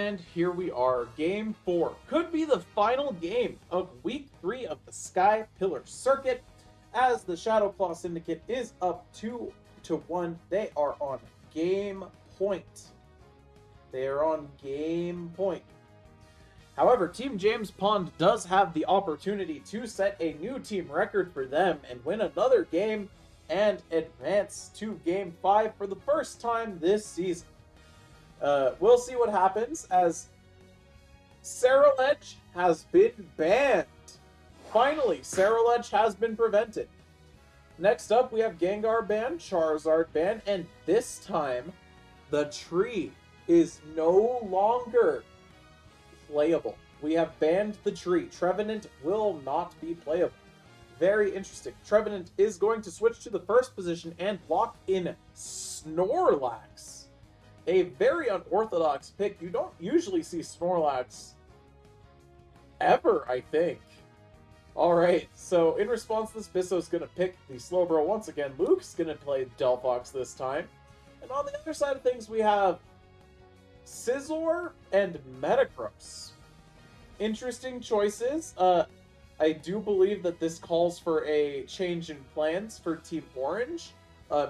And here we are, Game 4. Could be the final game of Week 3 of the Sky Pillar Circuit, as the Shadow Claw Syndicate is up 2-1. They are on game point. They are on game point. However, Team James Pond does have the opportunity to set a new team record for them and win another game and advance to Game 5 for the first time this season. We'll see what happens, as Ceruledge has been banned. Finally, Ceruledge has been prevented. Next up, we have Gengar ban, Charizard ban, and this time, the tree is no longer playable. We have banned the tree. Trevenant will not be playable. Very interesting. Trevenant is going to switch to the first position and lock in Snorlax. A very unorthodox pick. You don't usually see Snorlax ever, I think. Alright, so in response to this, Bisso's going to pick the Slowbro once again. Luke's going to play Delphox this time. And on the other side of things, we have Scizor and Metagross. Interesting choices. I do believe that this calls for a change in plans for Team Orange.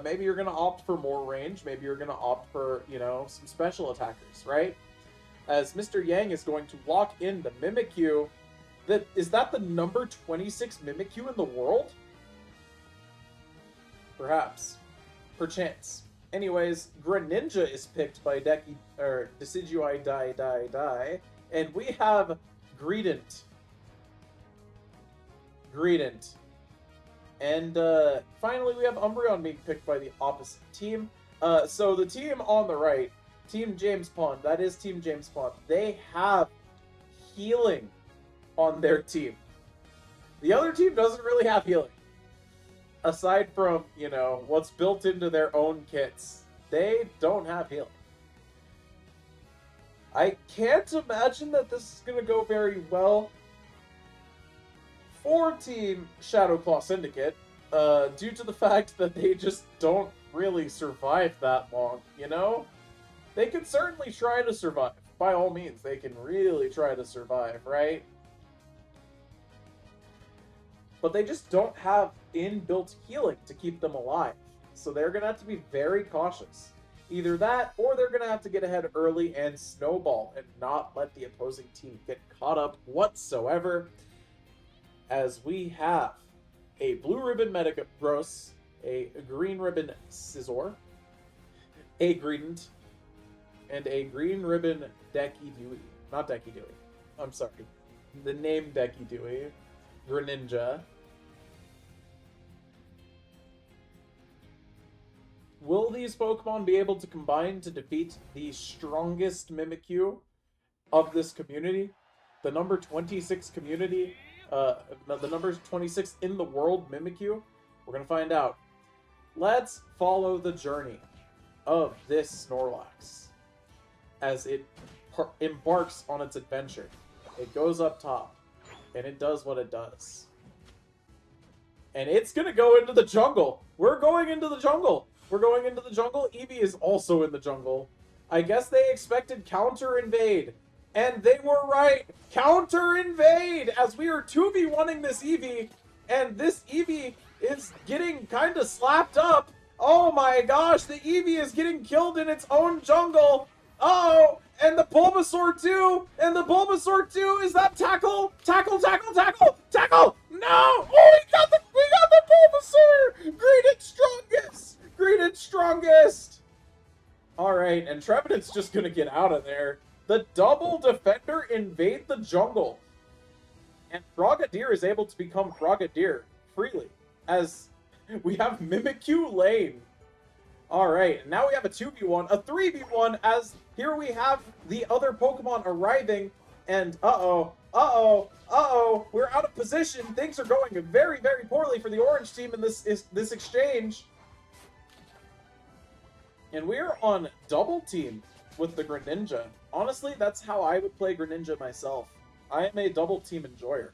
Maybe you're going to opt for more range. Maybe you're going to opt for, some special attackers, right? As Mr. Yang is going to lock in the Mimikyu. Is that the number 26 Mimikyu in the world? Perhaps. Perchance. Anyways, Greninja is picked by Decidueye Die. And we have Greedent. And finally, we have Umbreon being picked by the opposite team. So the team on the right, Team James Pond, that is Team James Pond, they have healing on their team. The other team doesn't really have healing. Aside from, what's built into their own kits, they don't have healing. I can't imagine that this is going to go very well for Team Shadow Claw Syndicate, due to the fact that they just don't really survive that long, They can certainly try to survive. By all means, they can really try to survive, right? But they just don't have inbuilt healing to keep them alive. So they're going to have to be very cautious. Either that, or they're going to have to get ahead early and snowball and not let the opposing team get caught up whatsoever. As we have a blue ribbon Metagross, a green ribbon Scizor, a Greedent, and a green ribbon Dekidewey. Not Dekidewey. I'm sorry. The name Dekidewey. Greninja. Will these Pokemon be able to combine to defeat the strongest Mimikyu of this community? The number 26 community, the number 26 in the world Mimikyu? We're going to find out. Let's follow the journey of this Snorlax as it embarks on its adventure. It goes up top, and it does what it does. And it's going to go into the jungle. We're going into the jungle. Eevee is also in the jungle. I guess they expected counter invade. And they were right. Counter invade! As we are 2v1ing this Eevee. And this Eevee is getting kind of slapped up. Oh my gosh, the Eevee is getting killed in its own jungle. Uh-oh! And the Bulbasaur too! And the Bulbasaur too! Is that tackle? Tackle! No! Oh, we got the Bulbasaur! Greedent strongest! Alright, and Trevenant's just gonna get out of there. The double defender invade the jungle. And Frogadier is able to become Frogadier freely. As we have Mimikyu Lane. Alright, now we have a 2v1, a 3v1, as here we have the other Pokemon arriving, and uh-oh, we're out of position. Things are going very, very poorly for the Orange team in this exchange. And we're on double team with the Greninja. Honestly, that's how I would play Greninja myself. I am a double team enjoyer.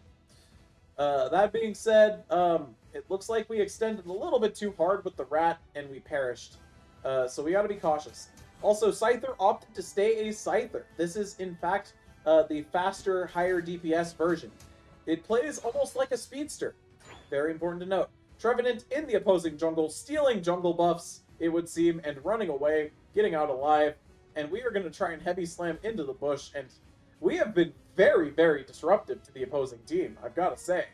That being said, it looks like we extended a little bit too hard with the rat, and we perished. So we gotta be cautious. Also, Scyther opted to stay a Scyther. This is, in fact, the faster, higher DPS version. It plays almost like a speedster. Very important to note. Trevenant in the opposing jungle, stealing jungle buffs, it would seem, and running away, getting out alive. And we are going to try and heavy slam into the bush, and we have been very, very disruptive to the opposing team, I've got to say.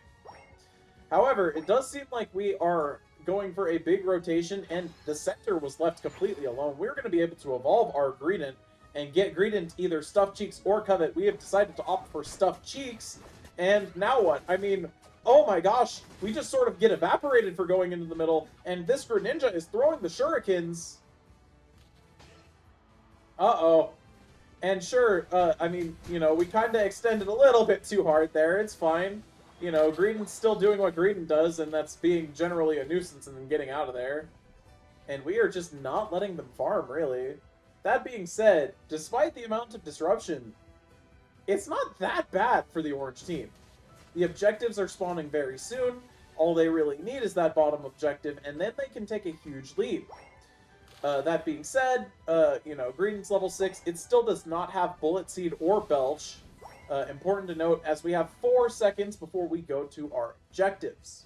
However, it does seem like we are going for a big rotation, and the center was left completely alone. We're going to be able to evolve our Greedent and get Greedent either Stuffed Cheeks or Covet. We have decided to opt for Stuffed Cheeks, and now what? I mean, oh my gosh, we just sort of get evaporated for going into the middle, and this Greninja is throwing the shurikens. Uh-oh. And sure, I mean, you know, we kind of extended a little bit too hard there. It's fine. You know, Greedent's still doing what Greedent does, and that's being generally a nuisance and then getting out of there. And we are just not letting them farm, really. That being said, despite the amount of disruption, it's not that bad for the orange team. The objectives are spawning very soon. All they really need is that bottom objective, and then they can take a huge lead. That being said, you know, Greedent's level 6. It still does not have Bullet Seed or Belch. Important to note, as we have 4 seconds before we go to our objectives.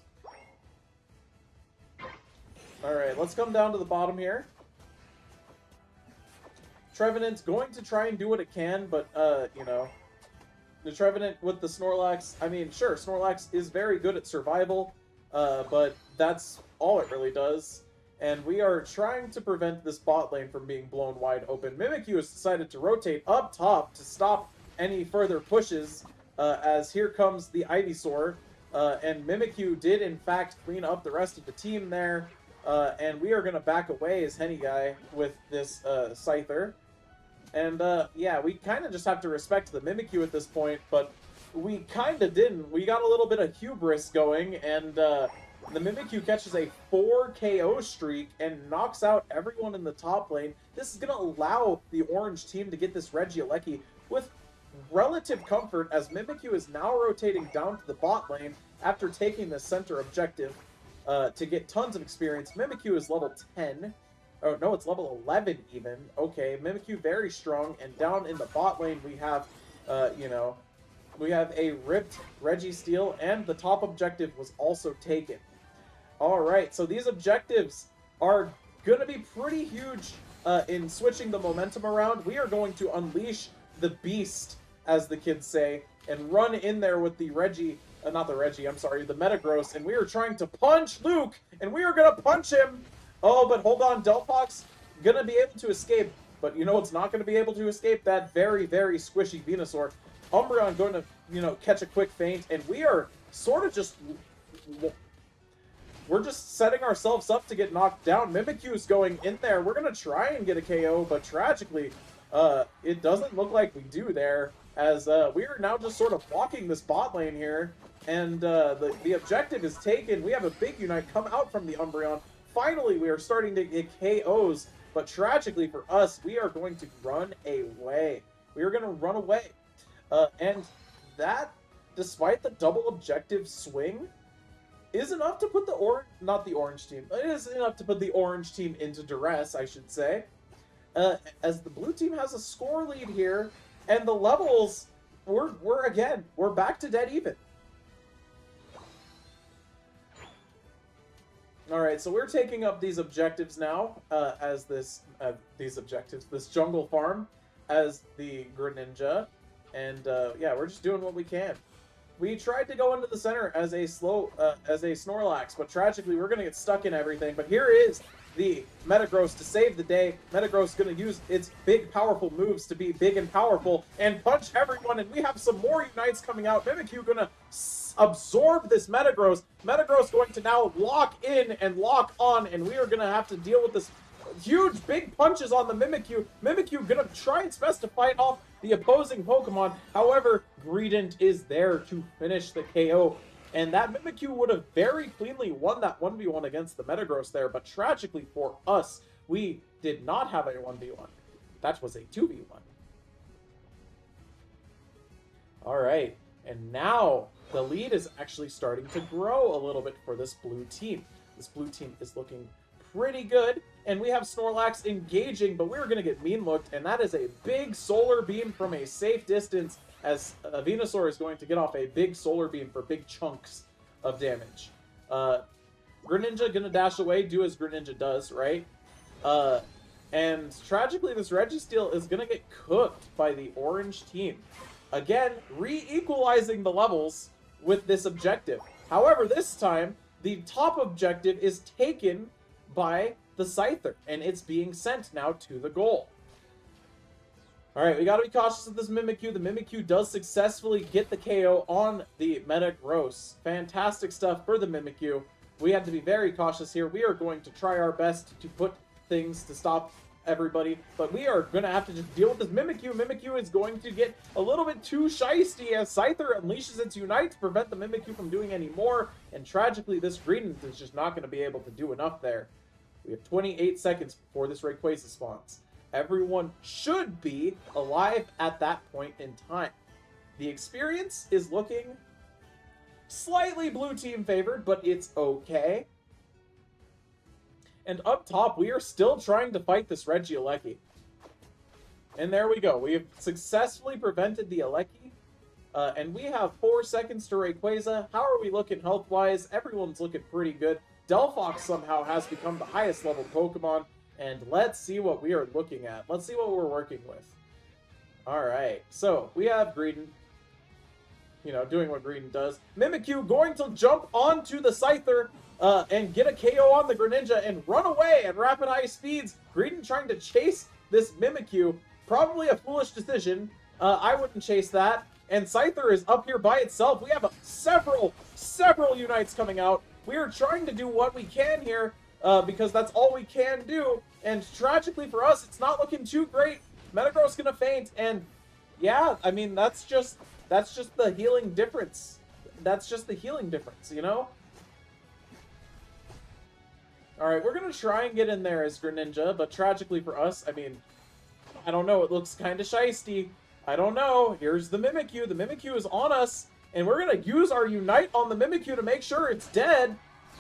Alright, let's come down to the bottom here. Trevenant's going to try and do what it can, but, you know, the Trevenant with the Snorlax, I mean, sure, Snorlax is very good at survival, but that's all it really does. And we are trying to prevent this bot lane from being blown wide open. Mimikyu has decided to rotate up top to stop any further pushes, as here comes the Ivysaur. And Mimikyu did, in fact, clean up the rest of the team there. And we are going to back away as Henny Guy with this Scyther. And, yeah, we kind of just have to respect the Mimikyu at this point, but we kind of didn't. We got a little bit of hubris going, and the Mimikyu catches a 4 KO streak and knocks out everyone in the top lane. This is going to allow the orange team to get this Regieleki with relative comfort, as Mimikyu is now rotating down to the bot lane after taking the center objective to get tons of experience. Mimikyu is level 10. Oh, no, it's level 11 even. Okay, Mimikyu very strong, and down in the bot lane we have, you know, we have a ripped Registeel, and the top objective was also taken. Alright, so these objectives are going to be pretty huge in switching the momentum around. We are going to unleash the beast, as the kids say, and run in there with the not the Reggie, I'm sorry, the Metagross, and we are trying to punch Luke, and we are going to punch him! Oh, but hold on, Delphox going to be able to escape, but you know it's not going to be able to escape? That very, very squishy Venusaur. Umbreon going to, you know, catch a quick feint, and we are sort of just... We're just setting ourselves up to get knocked down. Mimikyu's going in there. We're going to try and get a KO, but tragically, it doesn't look like we do there, as we are now just sort of blocking this bot lane here, and the objective is taken. We have a big Unite come out from the Umbreon. Finally, we are starting to get KOs, but tragically for us, we are going to run away. We are going to run away. And that, despite the double objective swing, is enough to put the orange team. It is enough to put the orange team into duress, I should say. As the blue team has a score lead here, and the levels, we're back to dead even. Alright, so we're taking up these objectives now, as this jungle farm, as the Greninja, and yeah, we're just doing what we can. We tried to go into the center as a Snorlax, but tragically we're going to get stuck in everything. But here is the Metagross to save the day. Metagross is going to use its big, powerful moves to be big and powerful and punch everyone. And we have some more Unites coming out. Mimikyu going to absorb this Metagross. Metagross going to now lock in and lock on, and we are going to have to deal with this huge, big punches on the Mimikyu. Mimikyu going to try its best to fight off the opposing Pokemon. However, Greedent is there to finish the KO. And that Mimikyu would have very cleanly won that 1v1 against the Metagross there. But tragically for us, we did not have a 1v1. That was a 2v1. Alright, and now the lead is actually starting to grow a little bit for this blue team. This blue team is looking pretty good. and we have Snorlax engaging, but we're going to get mean looked, and that is a big Solar Beam from a safe distance, as Venusaur is going to get off a big Solar Beam for big chunks of damage. Greninja going to dash away, do as Greninja does, right? And tragically, this Registeel is going to get cooked by the orange team. Again, re-equalizing the levels with this objective. However, this time, the top objective is taken by the Scyther, and it's being sent now to the goal. Alright, we gotta be cautious of this Mimikyu. The Mimikyu does successfully get the KO on the Metagross. Fantastic stuff for the Mimikyu. We have to be very cautious here. We are going to try our best to put things to stop everybody, but we are going to have to just deal with this Mimikyu. Mimikyu is going to get a little bit too shisty as Scyther unleashes its Unite to prevent the Mimikyu from doing any more, and tragically this Greedent is just not going to be able to do enough there. We have 28 seconds before this Rayquaza spawns. Everyone should be alive at that point in time. The experience is looking slightly blue team favored, but it's okay. And up top, we are still trying to fight this Regieleki. And there we go. We have successfully prevented the Aleki. And we have 4 seconds to Rayquaza. How are we looking health-wise? Everyone's looking pretty good. Delphox somehow has become the highest level Pokemon. And let's see what we are looking at. Let's see what we're working with. Alright, so we have Greedent. You know, doing what Greedent does. Mimikyu going to jump onto the Scyther and get a KO on the Greninja and run away at rapid high speeds. Greedent trying to chase this Mimikyu. Probably a foolish decision. I wouldn't chase that. And Scyther is up here by itself. We have several Unites coming out. We are trying to do what we can here because that's all we can do. And tragically for us, it's not looking too great. Metagross gonna faint, and yeah, I mean, that's just the healing difference. That's just the healing difference, you know? Alright, we're gonna try and get in there as Greninja, but tragically for us, I mean, I don't know, it looks kind of shisty. I don't know. Here's the Mimikyu. The Mimikyu is on us, and we're gonna use our Unite on the Mimikyu to make sure it's dead.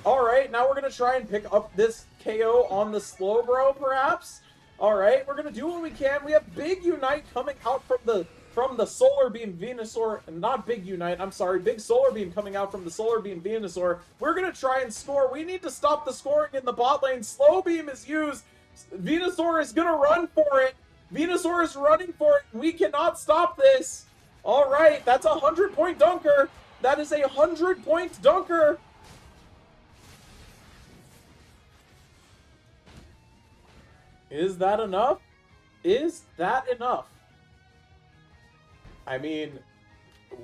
Alright, now we're gonna try and pick up this KO on the Slowbro, perhaps? Alright, we're gonna do what we can. We have big Unite coming out from the Solar Beam Venusaur, not Big Unite, I'm sorry, Big Solar Beam coming out from the Solar Beam Venusaur. We're going to try and score. We need to stop the scoring in the bot lane. Slow Beam is used. Venusaur is going to run for it. Venusaur is running for it. We cannot stop this. All right, that's a 100-point dunker. That is a 100-point dunker. Is that enough? Is that enough? I mean,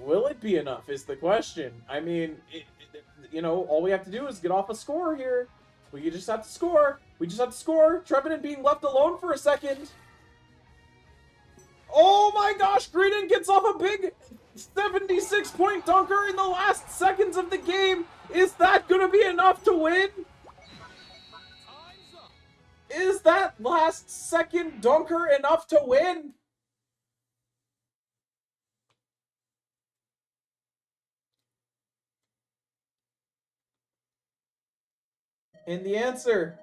will it be enough is the question. I mean, you know, all we have to do is get off a score here. We just have to score. We just have to score. Trevenant being left alone for a second. Oh my gosh, Greedent gets off a big 76-point dunker in the last seconds of the game. Is that going to be enough to win? Is that last second dunker enough to win? And the answer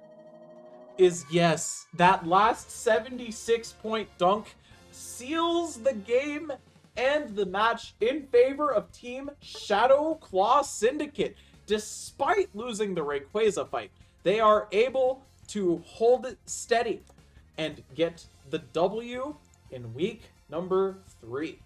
is yes. That last 76-point dunk seals the game and the match in favor of Team Shadow Claw Syndicate. Despite losing the Rayquaza fight, they are able to hold it steady and get the W in week number 3.